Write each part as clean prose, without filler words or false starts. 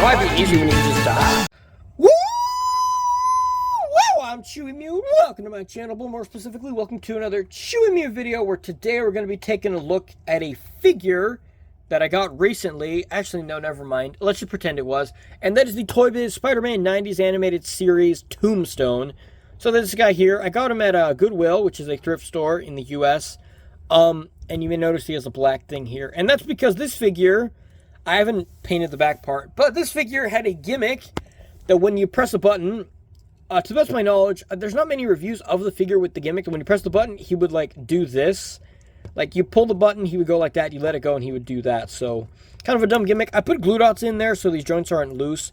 Why be easy when you can just die? Woo! Well, I'm Chewy Mew. Welcome to my channel, but more specifically, welcome to another Chewy Mew video where today we're going to be taking a look at a figure that I got recently. Actually, no, never mind. Let's just pretend it was. And that is the ToyBiz Spider-Man 90s animated series Tombstone. So this guy here, I got him at Goodwill, which is a thrift store in the US. And you may notice he has a black thing here. And that's because this figure, I haven't painted the back part, but this figure had a gimmick that when you press a button, to the best of my knowledge, there's not many reviews of the figure with the gimmick. And when you press the button, he would like do this. Like you pull the button, he would go like that. You let it go and he would do that. So kind of a dumb gimmick. I put glue dots in there so these joints aren't loose.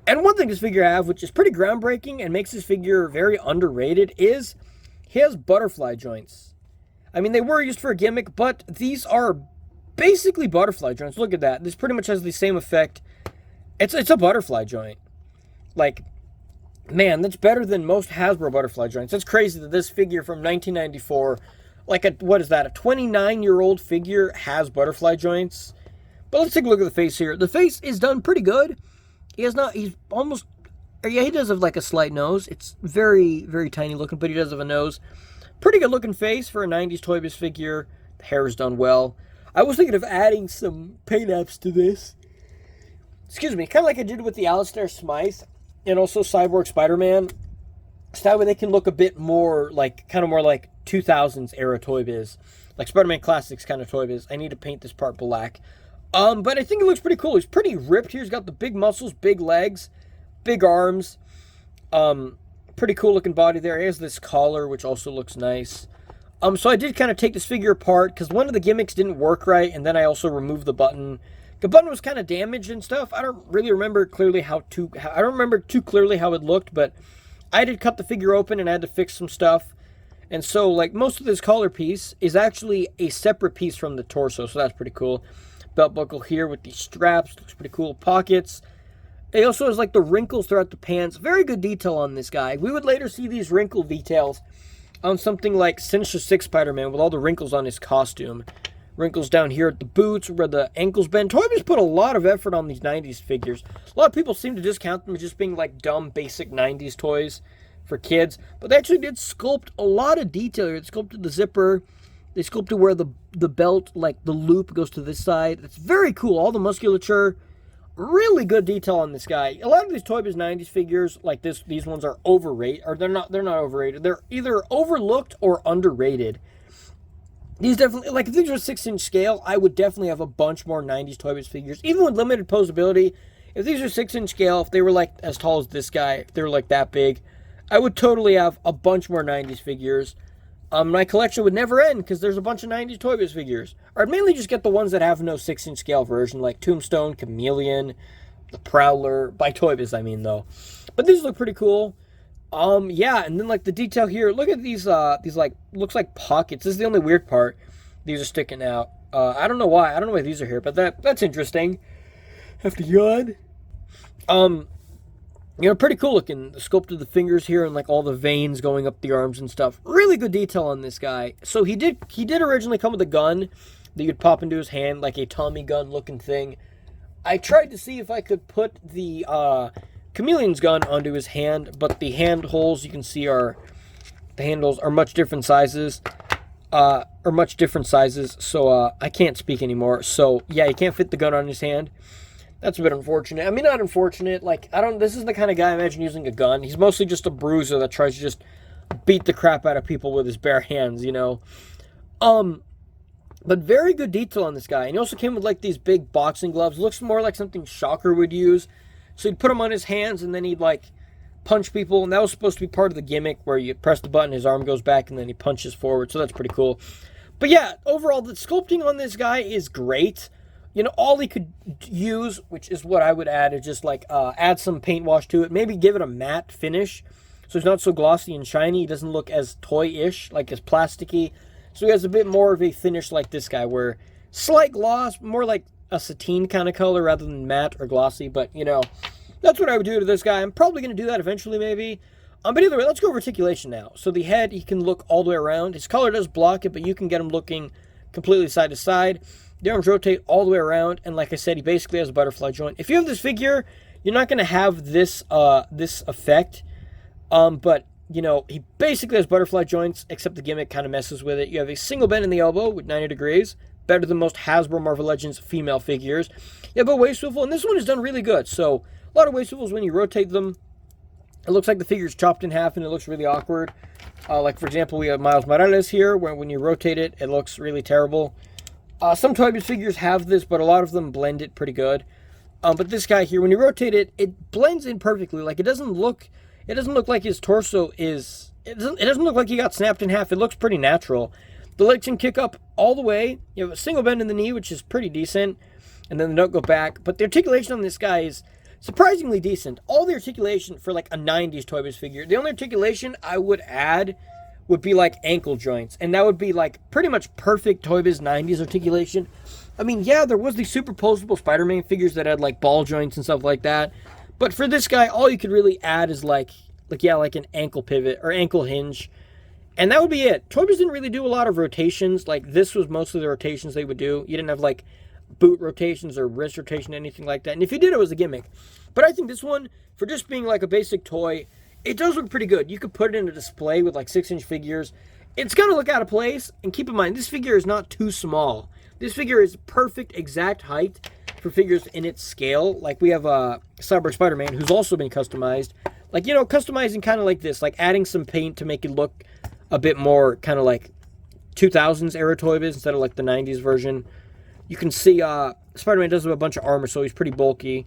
And one thing this figure has, which is pretty groundbreaking and makes this figure very underrated, is he has butterfly joints. I mean, they were used for a gimmick, but these are basically butterfly joints. Look at that. This pretty much has the same effect. It's a butterfly joint. Like, man, that's better than most Hasbro butterfly joints. That's crazy that this figure from 1994, like a 29-year-old figure has butterfly joints. But let's take a look at the face here. The face is done pretty good. He does have like a slight nose. It's very, very tiny looking, but he does have a nose. Pretty good looking face for a 90s ToyBiz figure. The hair is done well. I was thinking of adding some paint apps to this. Excuse me, kind of like I did with the Alistair Smythe and also Cyborg Spider-Man. So that way they can look a bit more like, kind of more like 2000s era ToyBiz. Like Spider-Man Classics kind of ToyBiz. I need to paint this part black. But I think it looks pretty cool. He's pretty ripped here. He's got the big muscles, big legs, big arms. Pretty cool looking body there. He has this collar, which also looks nice. So I did kind of take this figure apart because one of the gimmicks didn't work right, and then I also removed the button. The button was kind of damaged and stuff. I don't really remember clearly I don't remember too clearly how it looked, but I did cut the figure open and I had to fix some stuff. And so, like, most of this collar piece is actually a separate piece from the torso, so that's pretty cool. Belt buckle here with these straps, looks pretty cool. Pockets. It also has, like, the wrinkles throughout the pants. Very good detail on this guy. We would later see these wrinkle details on something like Sinister Six Spider-Man with all the wrinkles on his costume. Wrinkles down here at the boots where the ankles bend. ToyBiz put a lot of effort on these 90s figures. A lot of people seem to discount them as just being like dumb, basic 90s toys for kids. But they actually did sculpt a lot of detail here. They sculpted the zipper. They sculpted where the belt, like the loop, goes to this side. It's very cool. All the musculature. Really good detail on this guy. A lot of these ToyBiz 90s figures, like these ones are overrated, or they're not overrated. They're either overlooked or underrated. These definitely, like if these were 6-inch scale, I would definitely have a bunch more 90s ToyBiz figures, even with limited posability. If these are 6-inch scale, if they were like as tall as this guy, if they were like that big, I would totally have a bunch more 90s figures. My collection would never end because there's a bunch of 90s ToyBiz figures. Or I'd mainly just get the ones that have no 6-inch scale version, like Tombstone, Chameleon, the Prowler, by ToyBiz I mean though. But these look pretty cool. Yeah, and then like the detail here, look at these like, looks like pockets. This is the only weird part. These are sticking out. I don't know why. I don't know why these are here, but that's interesting. Have to yawn. You know, pretty cool looking. The sculpt of the fingers here and like all the veins going up the arms and stuff. Really good detail on this guy. So he did originally come with a gun that you could pop into his hand, like a Tommy gun looking thing. I tried to see if I could put the Chameleon's gun onto his hand, but the hand holes you can see the handles are much different sizes. So I can't speak anymore. So yeah, you can't fit the gun on his hand. That's a bit unfortunate. I mean, not unfortunate. Like, this is the kind of guy I imagine using a gun. He's mostly just a bruiser that tries to just beat the crap out of people with his bare hands, you know. But very good detail on this guy. And he also came with, like, these big boxing gloves. Looks more like something Shocker would use. So he'd put them on his hands, and then he'd, like, punch people. And that was supposed to be part of the gimmick, where you press the button, his arm goes back, and then he punches forward. So that's pretty cool. But yeah, overall, the sculpting on this guy is great. You know, all he could use, which is what I would add, is just like add some paint wash to it. Maybe give it a matte finish so it's not so glossy and shiny. He doesn't look as toy-ish, like as plasticky. So he has a bit more of a finish like this guy, where slight gloss, more like a sateen kind of color rather than matte or glossy. But, you know, that's what I would do to this guy. I'm probably going to do that eventually, maybe. But either way, let's go over articulation now. So the head, he can look all the way around. His color does block it, but you can get him looking completely side to side. The arms rotate all the way around, and like I said, he basically has a butterfly joint. If you have this figure, you're not going to have this this effect. But, you know, he basically has butterfly joints, except the gimmick kind of messes with it. You have a single bend in the elbow with 90 degrees, better than most Hasbro Marvel Legends female figures. You have a waist swivel, and this one is done really good. So, a lot of waist swivels, when you rotate them, it looks like the figure's chopped in half, and it looks really awkward. Like, for example, we have Miles Morales here, where when you rotate it, it looks really terrible. Some ToyBiz figures have this, but a lot of them blend it pretty good. But this guy here, when you rotate it, it blends in perfectly. Like, it doesn't look like his torso is... It doesn't look like he got snapped in half. It looks pretty natural. The legs can kick up all the way. You have a single bend in the knee, which is pretty decent. And then they don't go back. But the articulation on this guy is surprisingly decent. All the articulation for like a 90s ToyBiz figure, the only articulation I would add would be like ankle joints. And that would be like pretty much perfect ToyBiz 90s articulation. I mean, yeah, there was the superposable Spider-Man figures that had like ball joints and stuff like that. But for this guy, all you could really add is like an ankle pivot or ankle hinge. And that would be it. ToyBiz didn't really do a lot of rotations. Like, this was mostly the rotations they would do. You didn't have like boot rotations or wrist rotation, anything like that. And if you did, it was a gimmick. But I think this one, for just being like a basic toy, it does look pretty good. You could put it in a display with like 6-inch figures. It's going to look out of place. And keep in mind, this figure is not too small. This figure is perfect, exact height for figures in its scale. Like, we have Cyborg Spider-Man, who's also been customized. Like, you know, customizing kind of like this. Like, adding some paint to make it look a bit more kind of like 2000s era ToyBiz instead of like the 90s version. You can see Spider-Man does have a bunch of armor, so he's pretty bulky.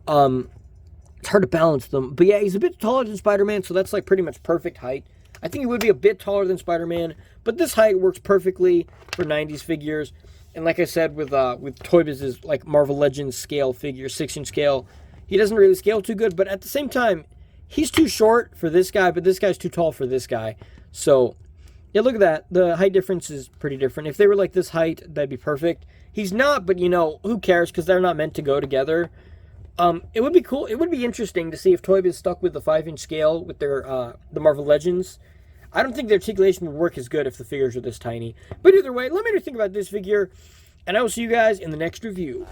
It's hard to balance them. But yeah, he's a bit taller than Spider-Man, so that's like pretty much perfect height. I think he would be a bit taller than Spider-Man, but this height works perfectly for 90s figures. And like I said, with ToyBiz's like Marvel Legends scale figure, 6-inch scale, he doesn't really scale too good. But at the same time, he's too short for this guy, but this guy's too tall for this guy. So yeah, look at that. The height difference is pretty different. If they were like this height, that'd be perfect. He's not, but you know, who cares? Because they're not meant to go together. It would be cool. It would be interesting to see if ToyBiz stuck with the 5-inch scale with their the Marvel Legends. I don't think the articulation would work as good if the figures are this tiny. But either way, let me know what you think about this figure, and I will see you guys in the next review.